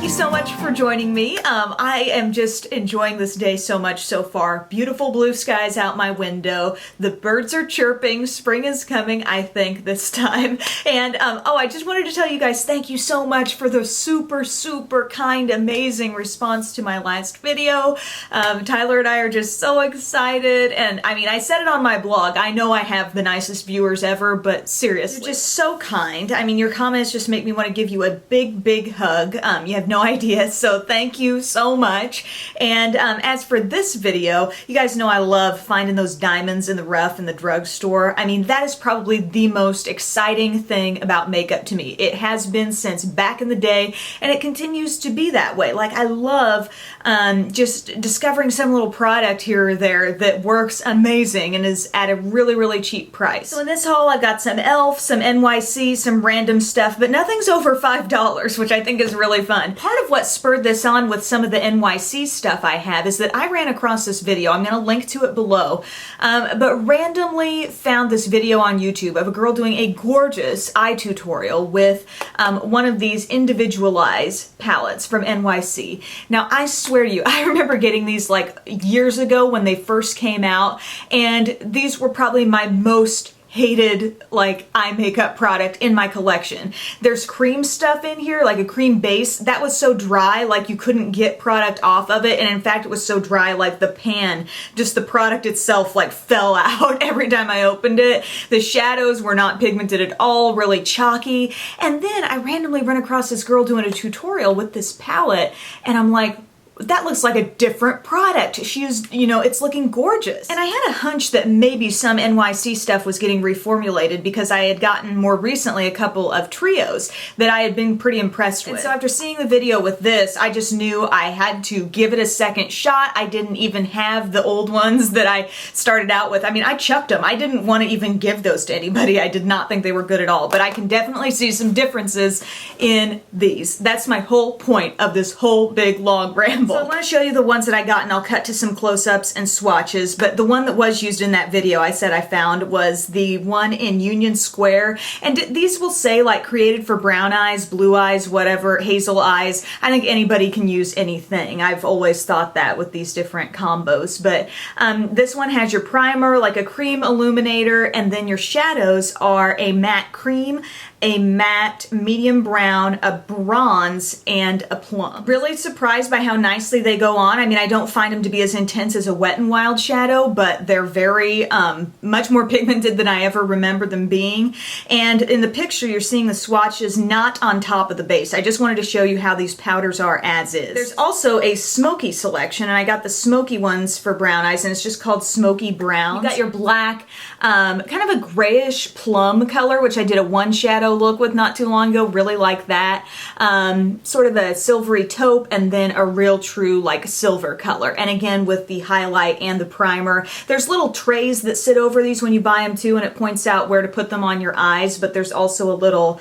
you so much for joining me. I am just enjoying this day so much so far. Beautiful blue skies out my window. The birds are chirping. Spring is coming, I think, this time. And oh, I just wanted to tell you guys thank you so much for the super kind, amazing response to my last video. Tyler and I are just so excited. And I mean, I said it on my blog. I know I have the nicest viewers ever, but seriously, you're just so kind. I mean, your comments just make me want to give you a big hug. You have no idea, so thank you so much. And as for this video, you guys know I love finding those diamonds in the rough in the drugstore. I mean, that is probably the most exciting thing about makeup to me. It has been since back in the day, and it continues to be that way. Like, I love just discovering some little product here or there that works amazing and is at a really cheap price. So in this haul, I've got some e.l.f., some NYC, some random stuff, but nothing's over $5, which I think is really fun. Part of what spurred this on with some of the NYC stuff I have is that I ran across this video. I'm going to link to it below, but randomly found this video on YouTube of a girl doing a gorgeous eye tutorial with one of these individualized palettes from NYC. Now, I swear to you, I remember getting these like years ago when they first came out, and these were probably my most hated like eye makeup product in my collection. There's cream stuff in here, like a cream base that was so dry like you couldn't get product off of it, and in fact it was so dry like the pan, just the product itself, like fell out every time I opened it. The shadows were not pigmented at all, really chalky. And then I randomly run across this girl doing a tutorial with this palette, and I'm like, that looks like a different product. She's, you know, it's looking gorgeous. And I had a hunch that maybe some NYC stuff was getting reformulated because I had gotten more recently a couple of trios that I had been pretty impressed with. And so after seeing the video with this, I just knew I had to give it a second shot. I didn't even have the old ones that I started out with. I mean, I chucked them. I didn't want to even give those to anybody. I did not think they were good at all, but I can definitely see some differences in these. That's my whole point of this whole big long ramble. So I want to show you the ones that I got, and I'll cut to some close-ups and swatches, but the one that was used in that video I said I found was the one in Union Square, and these will say like created for brown eyes, blue eyes, whatever, hazel eyes. I think anybody can use anything. I've always thought that with these different combos, but this one has your primer, like a cream illuminator, and then your shadows are a matte cream, a matte medium brown, a bronze, and a plum. Really surprised by how nicely they go on. I mean, I don't find them to be as intense as a Wet n Wild shadow, but they're very much more pigmented than I ever remember them being. And in the picture, you're seeing the swatches not on top of the base. I just wanted to show you how these powders are as is. There's also a Smokey selection, and I got the Smokey ones for brown eyes, and it's just called Smokey Brown. You got your black, kind of a grayish plum color, which I did a one shadow look with not too long ago. Really like that. Sort of a silvery taupe, and then a real true like silver color. And again, with the highlight and the primer. There's little trays that sit over these when you buy them too, and it points out where to put them on your eyes, but there's also a little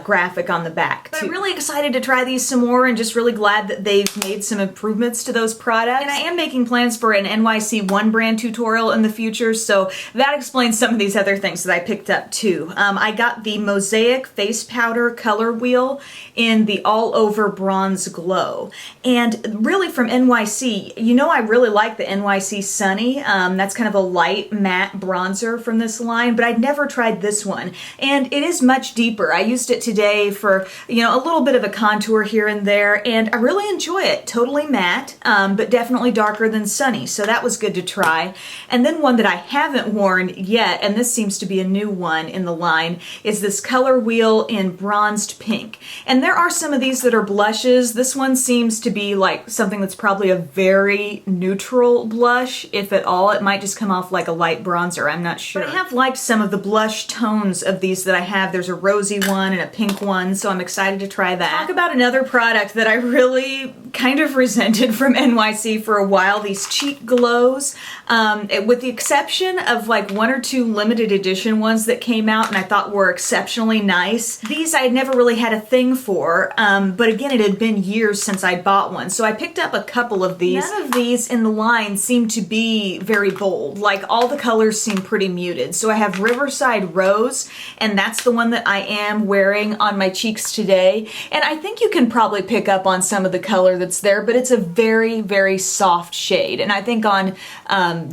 graphic on the back too. I'm really excited to try these some more, and just really glad that they've made some improvements to those products. And I am making plans for an NYC one brand tutorial in the future, so that explains some of these other things that I picked up too. I got the Mosaic face powder color wheel in the all over bronze glow, and really from NYC, you know, I really like the NYC Sunny. That's kind of a light matte bronzer from this line, but I'd never tried this one, and it is much deeper. I used it today for, you know, a little bit of a contour here and there, and I really enjoy it. Totally matte, but definitely darker than Sunny, so that was good to try. And then one that I haven't worn yet, and this seems to be a new one in the line, is this color wheel in bronzed pink. And there are some of these that are blushes. This one seems to be like something that's probably a very neutral blush, if at all. It might just come off like a light bronzer, I'm not sure. But I have liked some of the blush tones of these that I have. There's a rosy one and a pink one, so I'm excited to try that. Talk about another product that I really kind of resented from NYC for a while, these Chic glows. With the exception of like one or two limited edition ones that came out and I thought were exceptionally nice. These I had never really had a thing for, but again, it had been years since I bought one, so I picked up a couple of these. None of these in the line seem to be very bold. Like, all the colors seem pretty muted. So I have Riverside Rose, and that's the one that I am wearing on my cheeks today. And I think you can probably pick up on some of the color that's there, but it's a very, very soft shade. And I think on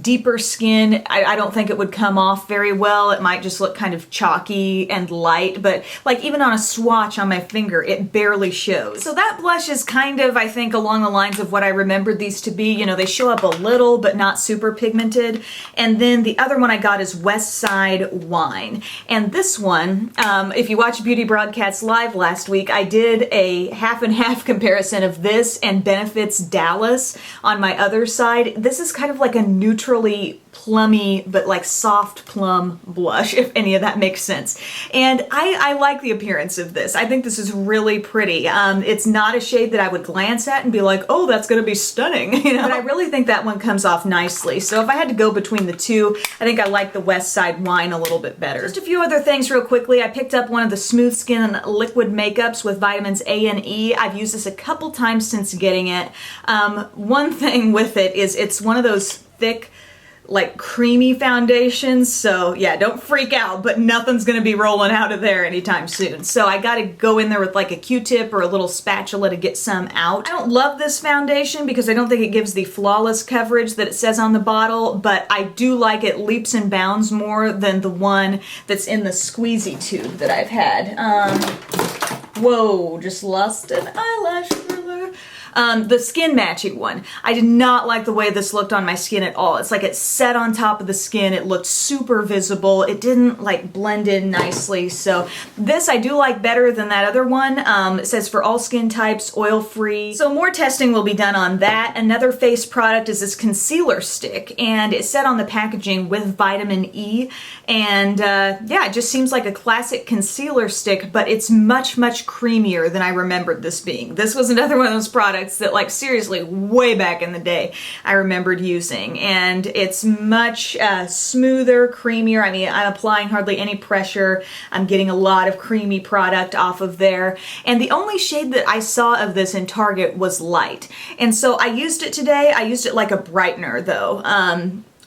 deeper skin, I don't think it would come off very well. It might just look kind of chalky and light, but like even on a swatch on my finger, it barely shows. So that blush is kind of, I think, along the lines of what I remembered these to be. You know, they show up a little, but not super pigmented. And then the other one I got is West Side Wine. And this one, if you watched Beauty Broadcast Live last week, I did a half and half comparison of this and Benefits Dallas on my other side. This is kind of like a neutrally plummy, but like soft plum blush, if any of that makes sense. And I like the appearance of this. I think this is really pretty. It's not a shade that I would glance at and be like, oh, that's gonna be stunning, you know? But I really think that one comes off nicely. So if I had to go between the two, I think I like the West Side Wine a little bit better. Just a few other things real quickly. I picked up one of the Smooth Skin Liquid Makeups with vitamins A and E. I've used this a couple times since getting it. One thing with it is it's one of those thick, like creamy foundations, so yeah, don't freak out, but nothing's gonna be rolling out of there anytime soon. So I gotta go in there with like a Q-tip or a little spatula to get some out. I don't love this foundation because I don't think it gives the flawless coverage that it says on the bottle, but I do like it leaps and bounds more than the one that's in the squeezy tube that I've had. Whoa, just lost an eyelash ruler. The skin matching one. I did not like the way this looked on my skin at all. It's like it set on top of the skin. It looked super visible. It didn't like blend in nicely. So this I do like better than that other one. It says for all skin types, oil-free. So more testing will be done on that. Another face product is this concealer stick, and it said on the packaging with vitamin E. And yeah, it just seems like a classic concealer stick, but it's much, much creamier than I remembered this being. This was another one of those products that, like, seriously, way back in the day I remembered using, and it's much smoother, creamier. I mean, I'm applying hardly any pressure. I'm getting a lot of creamy product off of there, and the only shade that I saw of this in Target was light, and so I used it today. I used it like a brightener though.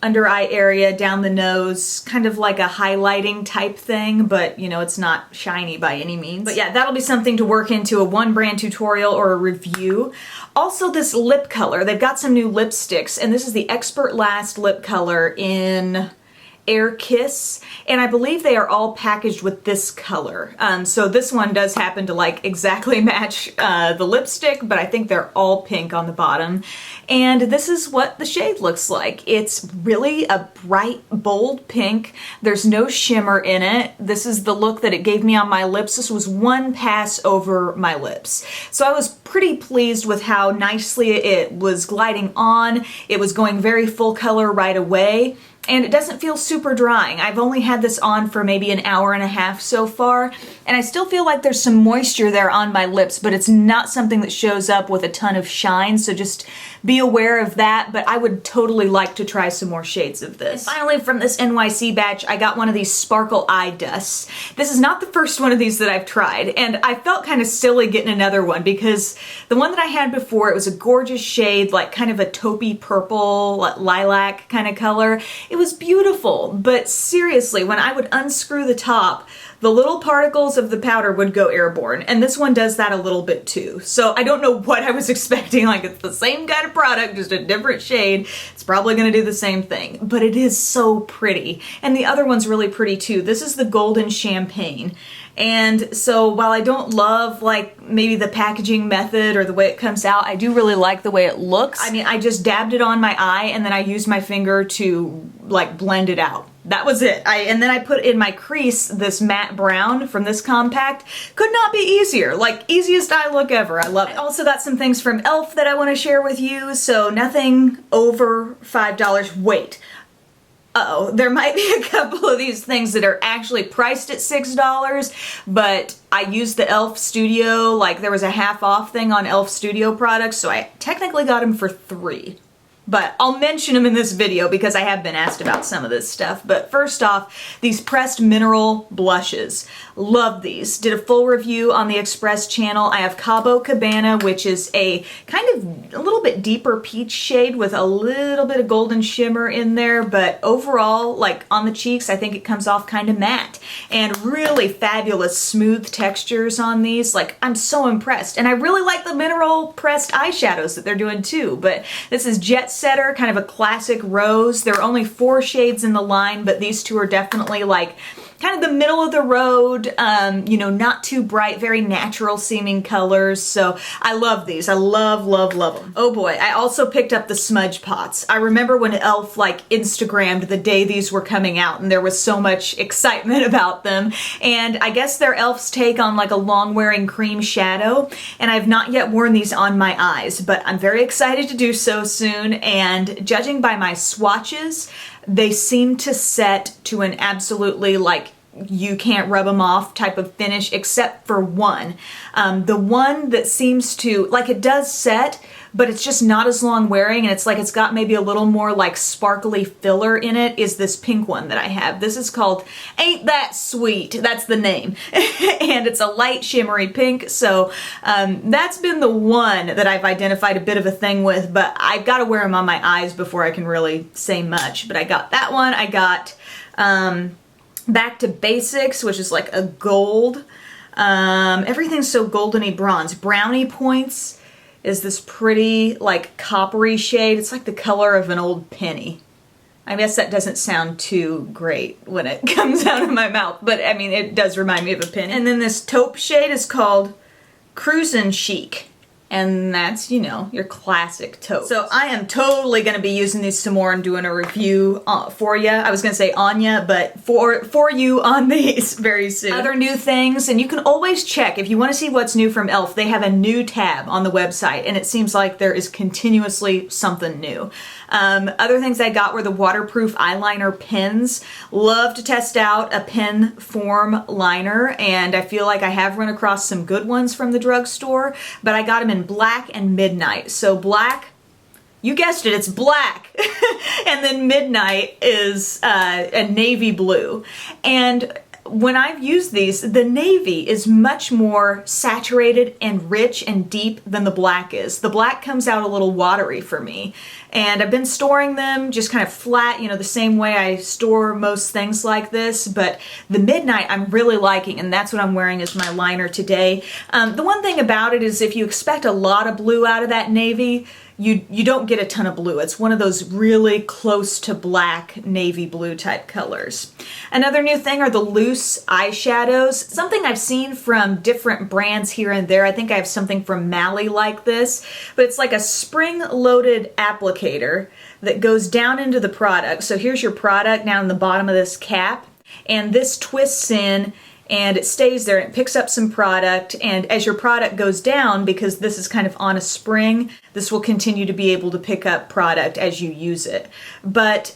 Under eye area, down the nose, kind of like a highlighting type thing, but you know, it's not shiny by any means. But yeah, that'll be something to work into a one brand tutorial or a review. Also, this lip color, they've got some new lipsticks, and this is the Expert Last lip color in Air Kiss, and I believe they are all packaged with this color. So this one does happen to like exactly match the lipstick, but I think they're all pink on the bottom. And this is what the shade looks like. It's really a bright, bold pink. There's no shimmer in it. This is the look that it gave me on my lips. This was one pass over my lips. So I was pretty pleased with how nicely it was gliding on. It was going very full color right away. And it doesn't feel super drying. I've only had this on for maybe an hour and a half so far, and I still feel like there's some moisture there on my lips, but it's not something that shows up with a ton of shine, so just be aware of that, but I would totally like to try some more shades of this. And finally, from this NYC batch, I got one of these Sparkle Eye Dusts. This is not the first one of these that I've tried, and I felt kind of silly getting another one because the one that I had before, it was a gorgeous shade, like kind of a taupey purple, lilac kind of color. It was beautiful, but seriously, when I would unscrew the top, the little particles of the powder would go airborne, and this one does that a little bit too. So I don't know what I was expecting. Like, it's the same kind of product, just a different shade. It's probably gonna do the same thing, but it is so pretty. And the other one's really pretty too. This is the Golden Champagne. And so while I don't love like maybe the packaging method or the way it comes out, I do really like the way it looks. I mean, I just dabbed it on my eye and then I used my finger to like blend it out. That was it. And then I put in my crease this matte brown from this compact. Could not be easier. Like, easiest eye look ever. I love it. I also got some things from e.l.f. that I want to share with you, so nothing over $5. Wait. Uh-oh, there might be a couple of these things that are actually priced at $6, but I used the e.l.f. Studio, like there was a half off thing on e.l.f. Studio products, so I technically got them for $3. but I'll mention them in this video because I have been asked about some of this stuff. But first off, these pressed mineral blushes. Love these. Did a full review on the Express channel. I have Cabo Cabana, which is a kind of a little bit deeper peach shade with a little bit of golden shimmer in there, but overall, like on the cheeks, I think it comes off kind of matte. And really fabulous smooth textures on these. Like, I'm so impressed. And I really like the mineral pressed eyeshadows that they're doing too. But this is Jet Setter, kind of a classic rose. There are only 4 shades in the line, but these two are definitely like kind of the middle of the road, you know, not too bright, very natural seeming colors. So I love these. I love, love, love them. Oh boy, I also picked up the Smudge Pots. I remember when e.l.f. like Instagrammed the day these were coming out and there was so much excitement about them. And I guess they're e.l.f.'s take on like a long wearing cream shadow. And I've not yet worn these on my eyes, but I'm very excited to do so soon. And judging by my swatches, they seem to set to an absolutely like you can't rub them off type of finish, except for one. The one that seems to, like, it does set, but it's just not as long wearing, and it's like it's got maybe a little more like sparkly filler in it, is this pink one that I have. This is called Ain't That Sweet. That's the name. And it's a light shimmery pink, so that's been the one that I've identified a bit of a thing with, but I've got to wear them on my eyes before I can really say much. But I got that one. I got Back to Basics, which is like a gold. Everything's so goldeny bronze. Brownie Points is this pretty like coppery shade. It's like the color of an old penny. I guess that doesn't sound too great when it comes out of my mouth, but I mean, it does remind me of a penny. And then this taupe shade is called Cruisin Chic. And that's, you know, your classic taupe. So I am totally going to be using these some more and doing a review for you. I was going to say on ya, but for you on these very soon. Other new things, and you can always check if you want to see what's new from e.l.f. They have a new tab on the website, and it seems like there is continuously something new. Other things I got were the waterproof eyeliner pens. Love to test out a pen form liner, and I feel like I have run across some good ones from the drugstore, but I got them in black and midnight. So black, you guessed it, it's black. And then midnight is a navy blue. And when I've used these, the navy is much more saturated and rich and deep than the black is. The black comes out a little watery for me. And I've been storing them just kind of flat, you know, the same way I store most things like this. But the midnight I'm really liking, and that's what I'm wearing as my liner today. The one thing about it is if you expect a lot of blue out of that navy, you don't get a ton of blue. It's one of those really close to black navy blue type colors. Another new thing are the loose eyeshadows. Something I've seen from different brands here and there. I think I have something from Mally like this, but it's like a spring-loaded applicator that goes down into the product. So here's your product down in the bottom of this cap, and this twists in and it stays there and it picks up some product, and as your product goes down, because this is kind of on a spring, this will continue to be able to pick up product as you use it. But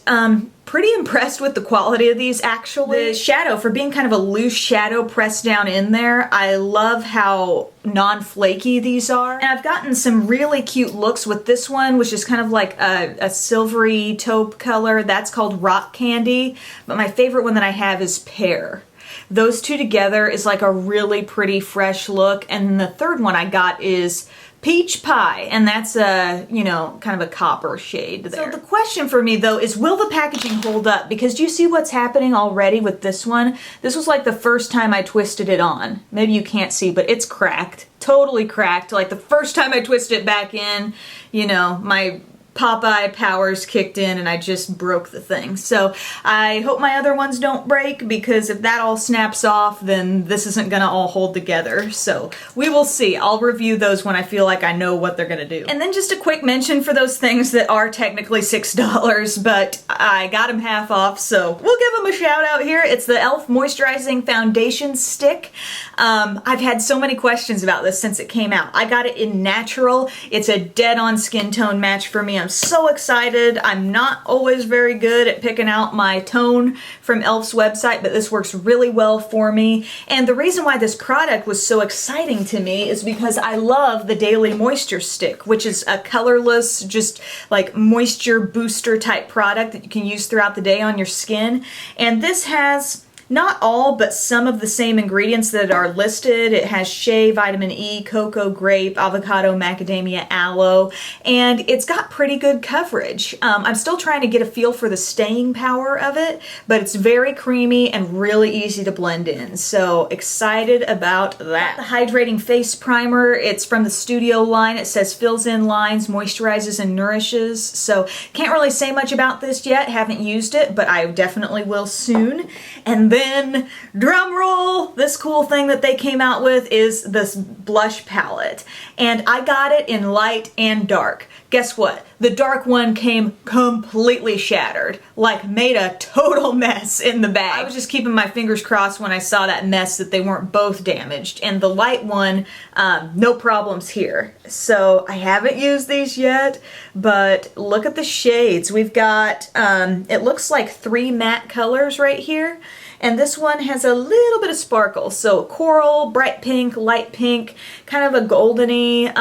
pretty impressed with the quality of these actually. The shadow, for being kind of a loose shadow pressed down in there, I love how non-flaky these are. And I've gotten some really cute looks with this one, which is kind of like a silvery taupe color. That's called Rock Candy, but my favorite one that I have is Pear. Those two together is like a really pretty fresh look. And then the third one I got is Peach Pie, and that's a, you know, kind of a copper shade there. So the question for me though is, will the packaging hold up? Because do you see what's happening already with this one? This was like the first time I twisted it on. Maybe you can't see, but it's cracked. Totally cracked. Like the first time I twisted it back in, you know, my Popeye powers kicked in and I just broke the thing. So I hope my other ones don't break, because if that all snaps off, then this isn't gonna all hold together. So we will see. I'll review those when I feel like I know what they're gonna do. And then just a quick mention for those things that are technically $6, but I got them half off, so we'll give them a shout out here. It's the e.l.f. Moisturizing Foundation Stick. I've had so many questions about this since it came out. I got it in natural. It's a dead-on skin tone match for me. am so excited. I'm not always very good at picking out my tone from e.l.f.'s website, but this works really well for me. And the reason why this product was so exciting to me is because I love the Daily Moisture Stick, which is a colorless, just like moisture booster type product that you can use throughout the day on your skin. And this has not all, but some of the same ingredients that are listed. It has shea, vitamin E, cocoa, grape, avocado, macadamia, aloe, and it's got pretty good coverage. I'm still trying to get a feel for the staying power of it, but it's very creamy and really easy to blend in. So excited about that. The Hydrating Face Primer, it's from the Studio line. It says fills in lines, moisturizes, and nourishes. So can't really say much about this yet. Haven't used it, but I definitely will soon. And then, drum roll, this cool thing that they came out with is this blush palette. And I got it in light and dark. Guess what? The dark one came completely shattered, like made a total mess in the bag. I was just keeping my fingers crossed when I saw that mess that they weren't both damaged. And the light one, no problems here. So I haven't used these yet, but look at the shades. We've got, it looks like 3 matte colors right here. And this one has a little bit of sparkle. So coral, bright pink, light pink, kind of a goldeny,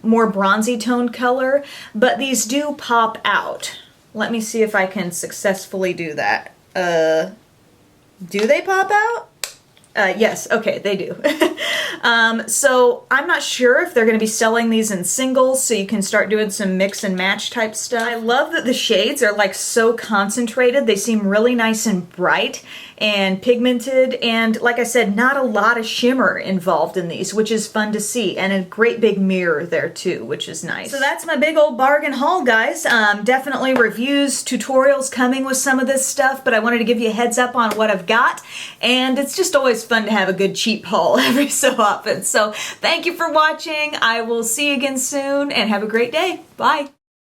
more bronzy toned color. But these do pop out. Let me see if I can successfully do that. Do they pop out? Yes, okay, they do. So I'm not sure if they're going to be selling these in singles, so you can start doing some mix and match type stuff. I love that the shades are like so concentrated. They seem really nice and bright and pigmented, and like I said, not a lot of shimmer involved in these, which is fun to see, and a great big mirror there too, which is nice. So that's my big old bargain haul, guys. Definitely reviews, tutorials coming with some of this stuff, but I wanted to give you a heads up on what I've got, and it's just always fun to have a good cheap haul every so often. So thank you for watching. I will see you again soon, and have a great day. Bye.